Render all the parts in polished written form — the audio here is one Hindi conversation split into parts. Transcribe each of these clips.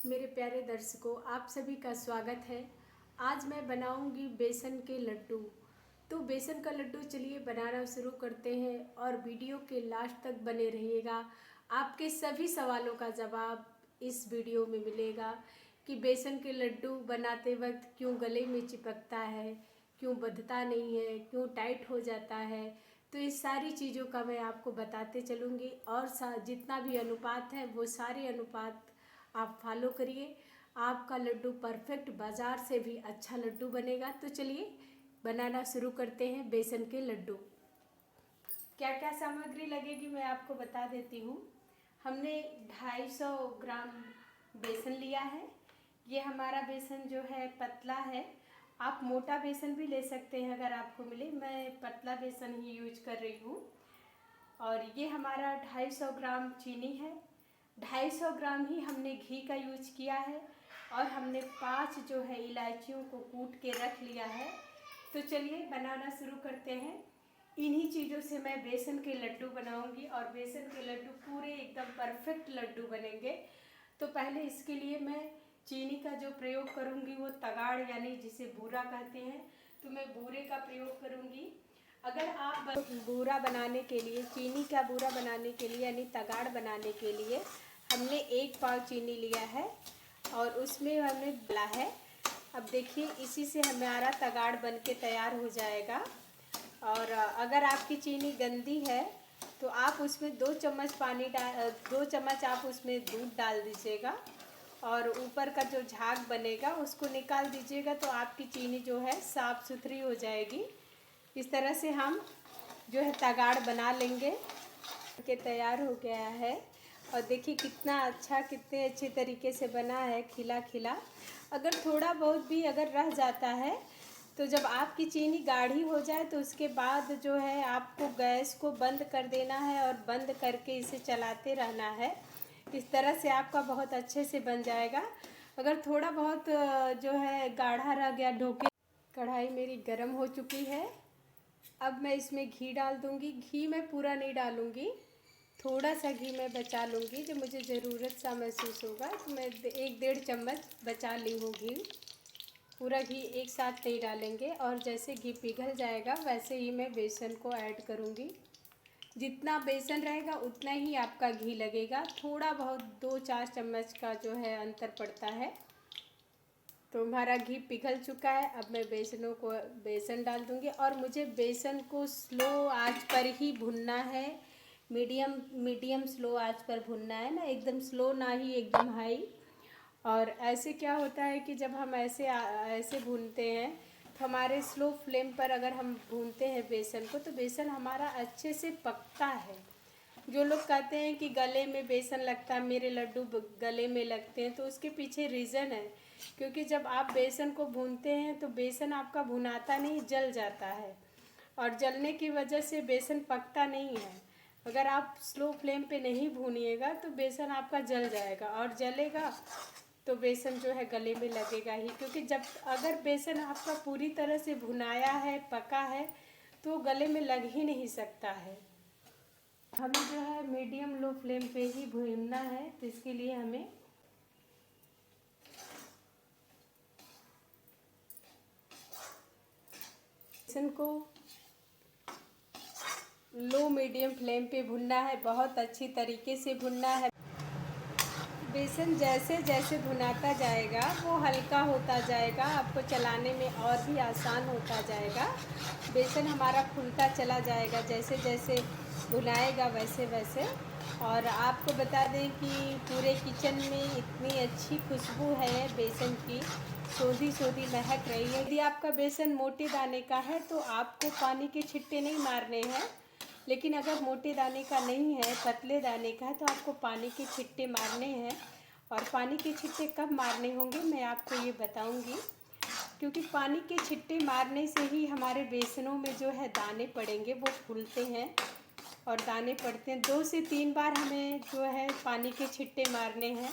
मेरे प्यारे दर्शकों, आप सभी का स्वागत है। आज मैं बनाऊंगी बेसन के लड्डू। तो बेसन का लड्डू चलिए बनाना शुरू करते हैं और वीडियो के लास्ट तक बने रहिएगा। आपके सभी सवालों का जवाब इस वीडियो में मिलेगा कि बेसन के लड्डू बनाते वक्त क्यों गले में चिपकता है, क्यों बंधता नहीं है, क्यों टाइट हो जाता है। तो इस सारी चीज़ों का मैं आपको बताते चलूँगी और जितना भी अनुपात है वो सारे अनुपात आप फॉलो करिए। आपका लड्डू परफेक्ट बाज़ार से भी अच्छा लड्डू बनेगा। तो चलिए बनाना शुरू करते हैं बेसन के लड्डू। क्या क्या सामग्री लगेगी मैं आपको बता देती हूँ। हमने 250 ग्राम बेसन लिया है। ये हमारा बेसन जो है पतला है। आप मोटा बेसन भी ले सकते हैं अगर आपको मिले। मैं पतला बेसन ही यूज कर रही हूँ। और ये हमारा 250 ग्राम चीनी है। 250 ग्राम ही हमने घी का यूज किया है। और हमने 5 जो है इलायचियों को कूट के रख लिया है। तो चलिए बनाना शुरू करते हैं। इन्हीं चीज़ों से मैं बेसन के लड्डू बनाऊंगी और बेसन के लड्डू पूरे एकदम परफेक्ट लड्डू बनेंगे। तो पहले इसके लिए मैं चीनी का जो प्रयोग करूंगी वो तगाड़ यानी जिसे बूरा कहते हैं, तो मैं बूरे का प्रयोग करूंगी। अगर आप बूरा बनाने के लिए, चीनी का बूरा बनाने के लिए यानी तगाड़ बनाने के लिए हमने 1 पाव चीनी लिया है और उसमें हमने डाला है। अब देखिए इसी से हमारा तगाड़ बन के तैयार हो जाएगा। और अगर आपकी चीनी गंदी है तो आप उसमें 2 चम्मच पानी डाल 2 चम्मच आप उसमें दूध डाल दीजिएगा और ऊपर का जो झाग बनेगा उसको निकाल दीजिएगा। तो आपकी चीनी जो है साफ़ सुथरी हो जाएगी। इस तरह से हम जो है तगाड़ बना लेंगे। के तैयार हो गया है और देखिए कितना अच्छा, कितने अच्छे तरीके से बना है, खिला खिला। अगर थोड़ा बहुत भी अगर रह जाता है तो जब आपकी चीनी गाढ़ी हो जाए तो उसके बाद जो है आपको गैस को बंद कर देना है और बंद करके इसे चलाते रहना है। इस तरह से आपका बहुत अच्छे से बन जाएगा। अगर थोड़ा बहुत जो है गाढ़ा रह गया ढोके। कढ़ाई मेरी गर्म हो चुकी है। अब मैं इसमें घी डाल दूँगी। घी मैं पूरा नहीं डालूँगी, थोड़ा सा घी मैं बचा लूँगी। जब मुझे ज़रूरत सा महसूस होगा तो मैं 1-1.5 चम्मच बचा ली हूँ घी। पूरा घी एक साथ नहीं डालेंगे। और जैसे घी पिघल जाएगा वैसे ही मैं बेसन को ऐड करूँगी। जितना बेसन रहेगा उतना ही आपका घी लगेगा। थोड़ा बहुत 2-4 चम्मच का जो है अंतर पड़ता है। तो हमारा घी पिघल चुका है। अब मैं बेसन डाल दूँगी और मुझे बेसन को स्लो आंच पर ही भुनना है। मीडियम स्लो आंच पर भुनना है ना, एकदम स्लो ना ही एकदम हाई। और ऐसे क्या होता है कि जब हम ऐसे भूनते हैं तो हमारे स्लो फ्लेम पर अगर हम भूनते हैं बेसन को तो बेसन हमारा अच्छे से पकता है। जो लोग कहते हैं कि गले में बेसन लगता है, मेरे लड्डू गले में लगते हैं, तो उसके पीछे रीज़न है। क्योंकि जब आप बेसन को भूनते हैं तो बेसन आपका भुनाता नहीं, जल जाता है और जलने की वजह से बेसन पकता नहीं है। अगर आप स्लो फ्लेम पे नहीं भूनिएगा तो बेसन आपका जल जाएगा और जलेगा तो बेसन जो है गले में लगेगा ही। क्योंकि जब अगर बेसन आपका पूरी तरह से भुनाया है, पका है, तो गले में लग ही नहीं सकता है। हमें जो है मीडियम लो फ्लेम पे ही भूनना है। तो इसके लिए हमें बेसन को लो मीडियम फ्लेम पे भुनना है, बहुत अच्छी तरीके से भुनना है। बेसन जैसे जैसे भुनाता जाएगा वो हल्का होता जाएगा, आपको चलाने में और भी आसान होता जाएगा। बेसन हमारा फूलता चला जाएगा जैसे जैसे भुनाएगा वैसे वैसे। और आपको बता दें कि पूरे किचन में इतनी अच्छी खुशबू है बेसन की, सोधी सोधी महक रही है। यदि आपका बेसन मोटे दाने का है तो आपको पानी के छिट्टे नहीं मारने हैं। लेकिन अगर मोटे दाने का नहीं है, पतले दाने का है, तो आपको पानी के छिट्टे मारने हैं। और पानी के छिट्टे कब मारने होंगे मैं आपको ये बताऊंगी। क्योंकि पानी के छिट्टे मारने से ही हमारे बेसनों में जो है दाने पड़ेंगे, वो फूलते हैं और दाने पड़ते हैं। 2 से 3 बार हमें जो है पानी के छिट्टे मारने हैं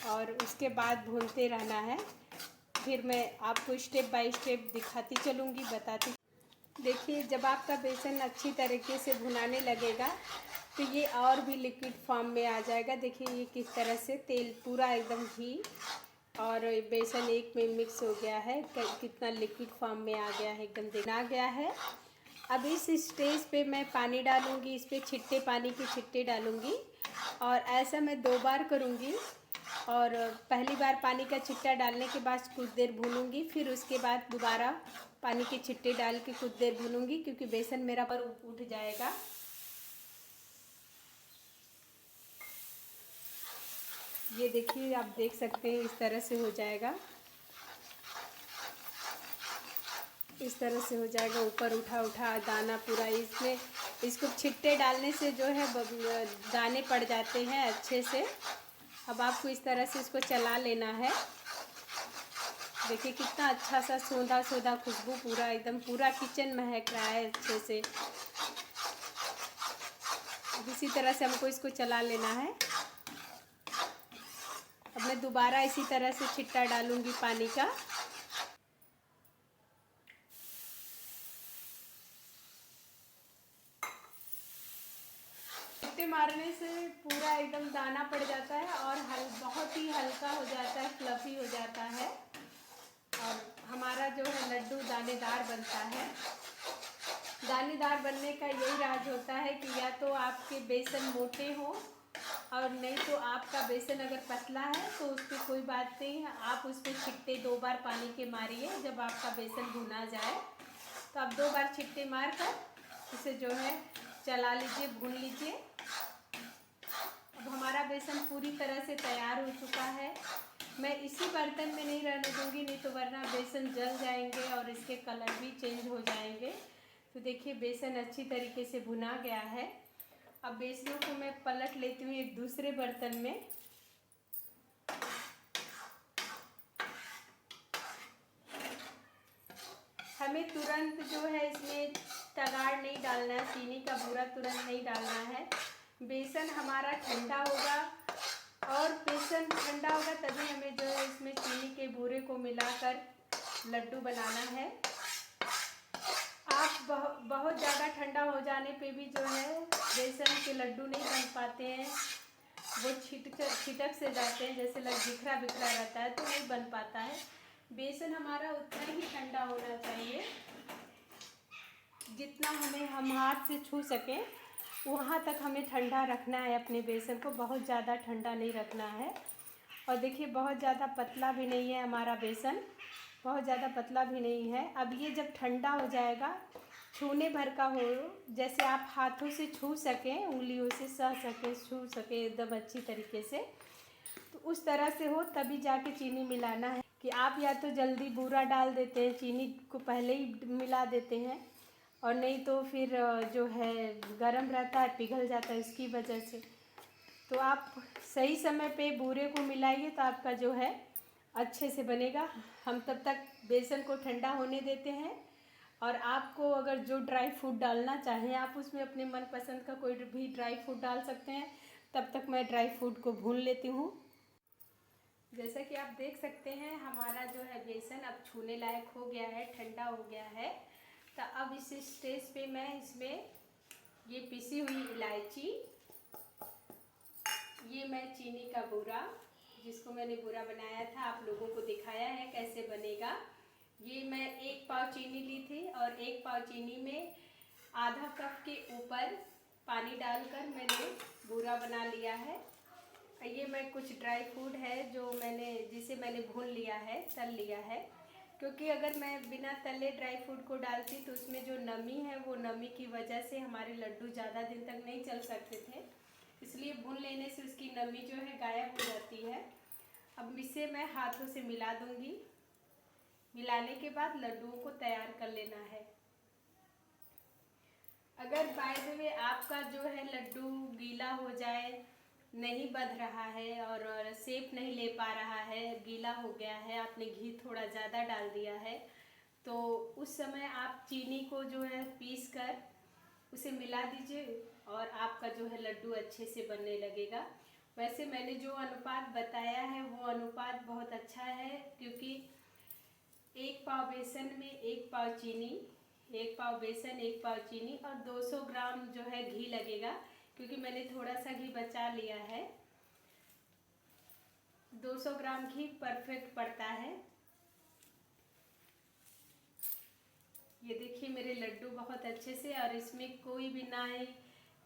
और उसके बाद भूनते रहना है। फिर मैं आपको स्टेप बाय स्टेप दिखाती चलूँगी, बताती। देखिए, जब आपका बेसन अच्छी तरीके से भुनाने लगेगा तो ये और भी लिक्विड फॉर्म में आ जाएगा। देखिए ये किस तरह से तेल पूरा एकदम घी और बेसन एक में मिक्स हो गया है, कितना लिक्विड फॉर्म में आ गया है, एकदम देखना गया है। अब इस स्टेज पे मैं पानी डालूँगी, इस पर छिट्टे पानी के छिट्टे डालूँगी और ऐसा मैं 2 बार करूँगी। और पहली बार पानी का छिट्टा डालने के बाद कुछ देर भूनूँगी, फिर उसके बाद दोबारा पानी के छिट्टे डाल के कुछ देर भूनूँगी, क्योंकि बेसन मेरा पर उठ जाएगा। ये देखिए, आप देख सकते हैं इस तरह से हो जाएगा, इस तरह से हो जाएगा, ऊपर उठा उठा दाना पूरा इसमें। इसको छिट्टे डालने से जो है दाने पड़ जाते हैं अच्छे से। अब आपको इस तरह से इसको चला लेना है। देखिए कितना अच्छा सा सोंधा सोंधा खुशबू पूरा एकदम पूरा किचन महक रहा है अच्छे से। अब इसी तरह से हमको इसको चला लेना है। अब मैं दोबारा इसी तरह से छिट्टा डालूंगी पानी का। छिट्टे मारने से पूरा एकदम दाना पड़ जाता है और बहुत ही हल्का हो जाता है, फ्लफी हो जाता है और हमारा जो है लड्डू दानेदार बनता है। दानेदार बनने का यही राज होता है कि या तो आपके बेसन मोटे हो और नहीं तो आपका बेसन अगर पतला है तो उस पर कोई बात नहीं है, आप उस पर छिट्टे 2 बार पानी के मारिए। जब आपका बेसन भुना जाए तो आप 2 बार छिट्टे मार कर उसे जो है चला लीजिए, भून लीजिए। अब हमारा बेसन पूरी तरह से तैयार हो चुका है। मैं इसी बर्तन में नहीं रहने दूंगी, नहीं तो वरना बेसन जल जाएंगे और इसके कलर भी चेंज हो जाएंगे। तो देखिए बेसन अच्छी तरीके से भुना गया है। अब बेसनों को मैं पलट लेती हूँ एक दूसरे बर्तन में। हमें तुरंत जो है इसमें तगाड़ नहीं डालना है, चीनी का बूरा तुरंत नहीं डालना है। बेसन हमारा ठंडा होगा और बेसन ठंडा होगा तभी हमें जो है इसमें चीनी के बूरे को मिलाकर लड्डू बनाना है। आप बहुत ज़्यादा ठंडा हो जाने पे भी जो है बेसन के लड्डू नहीं बन पाते हैं, वो छिटक से जाते हैं, जैसे लग बिखरा बिखरा रहता है तो नहीं बन पाता है। बेसन हमारा उतना ही ठंडा होना चाहिए जितना हम हाथ से छू सकें, वहाँ तक हमें ठंडा रखना है अपने बेसन को, बहुत ज़्यादा ठंडा नहीं रखना है। और देखिए बहुत ज़्यादा पतला भी नहीं है हमारा बेसन, बहुत ज़्यादा पतला भी नहीं है। अब ये जब ठंडा हो जाएगा, छूने भर का हो, जैसे आप हाथों से छू सकें, उंगलियों से सह सकें, छू सकें एकदम अच्छी तरीके से, तो उस तरह से हो तभी जाके चीनी मिलाना है। कि आप या तो जल्दी बूरा डाल देते हैं, चीनी को पहले ही मिला देते हैं, और नहीं तो फिर जो है गरम रहता है पिघल जाता है इसकी वजह से। तो आप सही समय पे बूरे को मिलाइए तो आपका जो है अच्छे से बनेगा। हम तब तक बेसन को ठंडा होने देते हैं। और आपको अगर जो ड्राई फ्रूट डालना चाहें आप उसमें अपने मनपसंद का कोई भी ड्राई फ्रूट डाल सकते हैं। तब तक मैं ड्राई फ्रूट को भून लेती हूँ। जैसा कि आप देख सकते हैं हमारा जो है बेसन अब छूने लायक हो गया है, ठंडा हो गया है। तो अब इस स्टेज पे मैं इसमें ये पिसी हुई इलायची, ये मैं चीनी का बूरा, जिसको मैंने बूरा बनाया था आप लोगों को दिखाया है कैसे बनेगा। ये मैं 1 पाव चीनी ली थी और 1 पाव चीनी में आधा कप के ऊपर पानी डालकर मैंने बूरा बना लिया है। ये मैं कुछ ड्राई फ्रूट है जो जिसे मैंने भून लिया है, तल लिया है, क्योंकि अगर मैं बिना तले ड्राई फ्रूट को डालती तो उसमें जो नमी है वो नमी की वजह से हमारे लड्डू ज़्यादा दिन तक नहीं चल सकते थे, इसलिए भून लेने से उसकी नमी जो है गायब हो जाती है। अब इसे मैं हाथों से मिला दूंगी। मिलाने के बाद लड्डुओं को तैयार कर लेना है। अगर बाय द वे आपका जो है लड्डू गीला हो जाए, नहीं बंध रहा है और शेप नहीं ले पा रहा है, गीला हो गया है, आपने घी थोड़ा ज़्यादा डाल दिया है, तो उस समय आप चीनी को जो है पीस कर उसे मिला दीजिए और आपका जो है लड्डू अच्छे से बनने लगेगा। वैसे मैंने जो अनुपात बताया है वो अनुपात बहुत अच्छा है, क्योंकि 1 पाव बेसन में 1 पाव चीनी 1 पाव बेसन, 1 पाव चीनी और 200 ग्राम जो है घी लगेगा, क्योंकि मैंने थोड़ा सा घी बचा लिया है। 200 ग्राम घी परफेक्ट पड़ता है। ये देखिए मेरे लड्डू बहुत अच्छे से, और इसमें कोई भी ना है,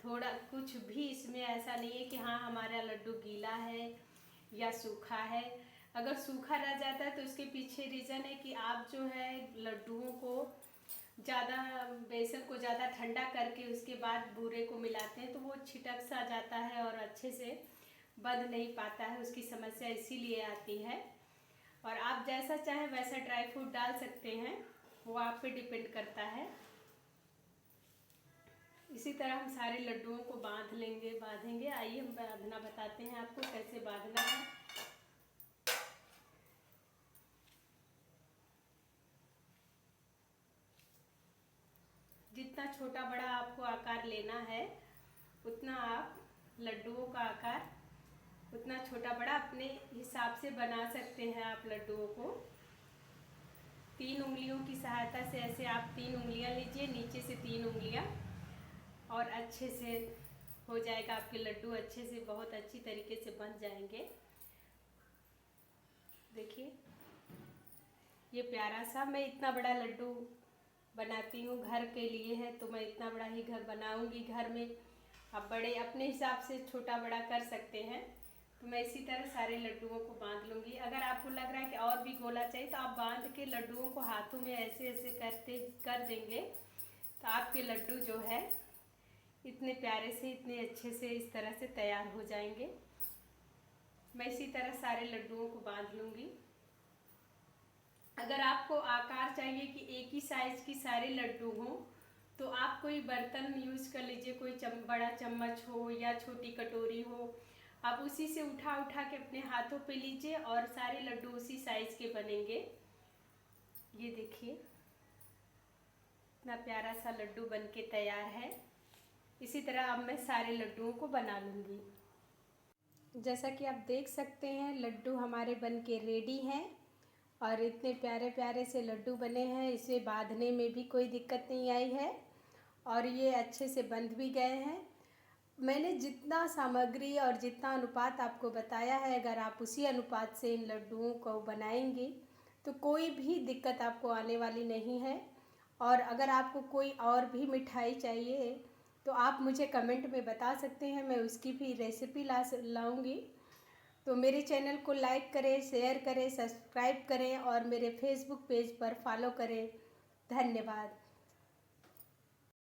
थोड़ा कुछ भी इसमें ऐसा नहीं है कि हाँ हमारा लड्डू गीला है या सूखा है। अगर सूखा रह जाता है तो इसके पीछे रीज़न है कि आप जो है लड्डुओं को ज़्यादा, बेसन को ज़्यादा ठंडा करके उसके बाद बूरे को मिलाते हैं, तो वो छिटक सा जाता है और अच्छे से बंध नहीं पाता है, उसकी समस्या इसीलिए आती है। और आप जैसा चाहें वैसा ड्राई फ्रूट डाल सकते हैं, वो आप पे डिपेंड करता है। इसी तरह हम सारे लड्डुओं को बांधेंगे। आइए हम बांधना बताते हैं आपको कैसे बांधना है। जितना छोटा बड़ा आपको आकार लेना है, उतना आप लड्डुओं का आकार उतना छोटा बड़ा अपने हिसाब से बना सकते हैं। आप लड्डुओं को 3 उंगलियों की सहायता से ऐसे आप 3 उंगलियां लीजिए, नीचे से 3 उंगलियां, और अच्छे से हो जाएगा आपके लड्डू, अच्छे से बहुत अच्छी तरीके से बन जाएंगे। देखिए ये प्यारा सा, मैं इतना बड़ा लड्डू बनाती हूँ, घर के लिए है तो मैं इतना बड़ा ही घर बनाऊंगी। घर में आप बड़े अपने हिसाब से छोटा बड़ा कर सकते हैं। तो मैं इसी तरह सारे लड्डुओं को बांध लूँगी। अगर आपको लग रहा है कि और भी गोला चाहिए तो आप बांध के लड्डुओं को हाथों में ऐसे ऐसे कर देंगे, तो आपके लड्डू जो है इतने प्यारे से, इतने अच्छे से इस तरह से तैयार हो जाएंगे। मैं इसी तरह सारे लड्डुओं को बांध लूँगी। अगर आपको आकार चाहिए कि एक ही साइज की सारे लड्डू हों, तो आप कोई बर्तन यूज़ कर लीजिए, कोई बड़ा चम्मच हो या छोटी कटोरी हो, आप उसी से उठा उठा के अपने हाथों पे लीजिए और सारे लड्डू उसी साइज के बनेंगे। ये देखिए इतना प्यारा सा लड्डू बनके तैयार है। इसी तरह अब मैं सारे लड्डुओं को बना लूँगी। जैसा कि आप देख सकते हैं लड्डू हमारे बनके रेडी हैं, और इतने प्यारे प्यारे से लड्डू बने हैं। इसे बांधने में भी कोई दिक्कत नहीं आई है, और ये अच्छे से बंध भी गए हैं। मैंने जितना सामग्री और जितना अनुपात आपको बताया है, अगर आप उसी अनुपात से इन लड्डुओं को बनाएंगे तो कोई भी दिक्कत आपको आने वाली नहीं है। और अगर आपको कोई और भी मिठाई चाहिए तो आप मुझे कमेंट में बता सकते हैं, मैं उसकी भी रेसिपी लाऊंगी। तो मेरे चैनल को लाइक करें, शेयर करें, सब्सक्राइब करें और मेरे फेसबुक पेज पर फॉलो करें। धन्यवाद।